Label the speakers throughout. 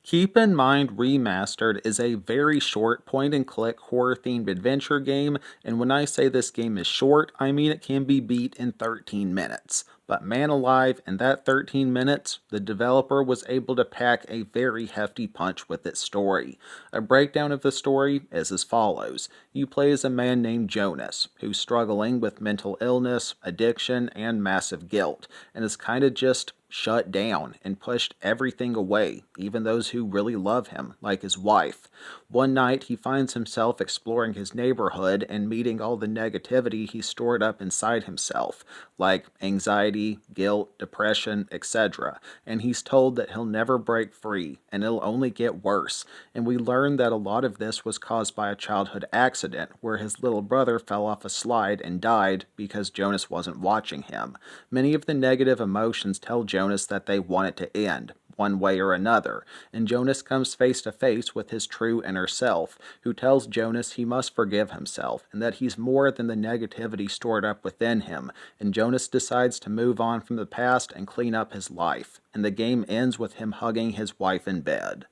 Speaker 1: Keep in mind, Remastered is a very short point-and-click horror-themed adventure game, and when I say this game is short, I mean it can be beat in 13 minutes. But man alive, in that 13 minutes, the developer was able to pack a very hefty punch with its story. A breakdown of the story is as follows. You play as a man named Jonas, who's struggling with mental illness, addiction, and massive guilt, and is kind of just shut down and pushed everything away, even those who really love him, like his wife. One night, he finds himself exploring his neighborhood and meeting all the negativity he stored up inside himself, like anxiety, guilt, depression, etc. And he's told that he'll never break free, and it'll only get worse. And we learn that a lot of this was caused by a childhood accident where his little brother fell off a slide and died because Jonas wasn't watching him. Many of the negative emotions tell Jonas that they want it to end, one way or another, and Jonas comes face to face with his true inner self, who tells Jonas he must forgive himself, and that he's more than the negativity stored up within him, and Jonas decides to move on from the past and clean up his life, and the game ends with him hugging his wife in bed.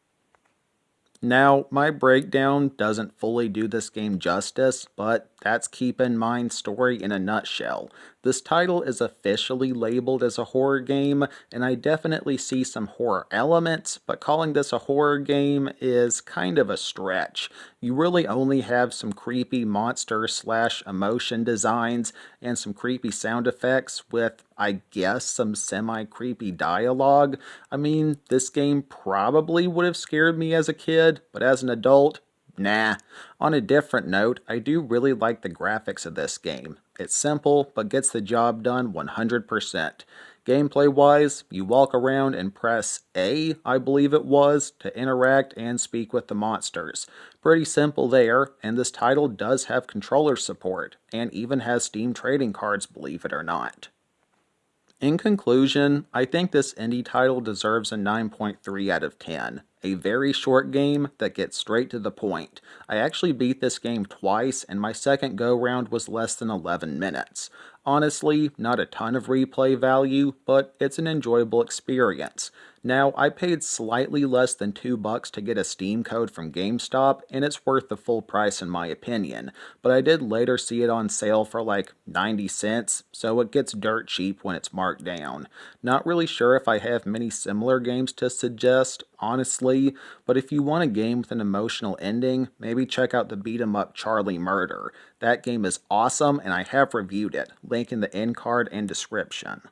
Speaker 1: Now, my breakdown doesn't fully do this game justice, but that's Keep in Mind story in a nutshell. This title is officially labeled as a horror game, and I definitely see some horror elements, but calling this a horror game is kind of a stretch. You really only have some creepy monster slash emotion designs and some creepy sound effects with, I guess, some semi-creepy dialogue. I mean, this game probably would have scared me as a kid, but as an adult, nah. On a different note, I do really like the graphics of this game. It's simple, but gets the job done 100%. Gameplay wise, you walk around and press A, I believe it was, to interact and speak with the monsters. Pretty simple there, and this title does have controller support, and even has Steam trading cards, believe it or not. In conclusion, I think this indie title deserves a 9.3 out of 10. A very short game that gets straight to the point. I actually beat this game twice, and my second go-round was less than 11 minutes. Honestly, not a ton of replay value, but it's an enjoyable experience. Now, I paid slightly less than $2 to get a Steam code from GameStop, and it's worth the full price in my opinion, but I did later see it on sale for like 90 cents, so it gets dirt cheap when it's marked down. Not really sure if I have many similar games to suggest, honestly, but if you want a game with an emotional ending, maybe check out the beat 'em up Charlie Murder. That game is awesome, and I have reviewed it, link in the end card and description.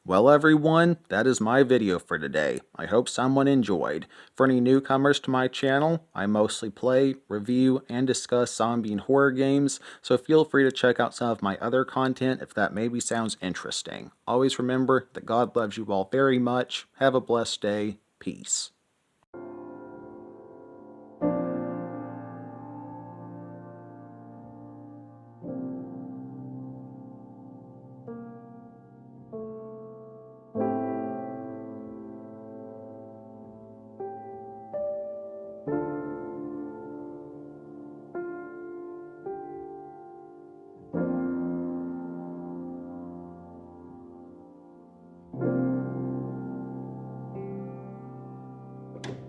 Speaker 1: Well everyone, that is my video for today. I hope someone enjoyed. For any newcomers to my channel, I mostly play, review, and discuss zombie and horror games, so feel free to check out some of my other content if that maybe sounds interesting. Always remember that God loves you all very much. Have a blessed day. Peace.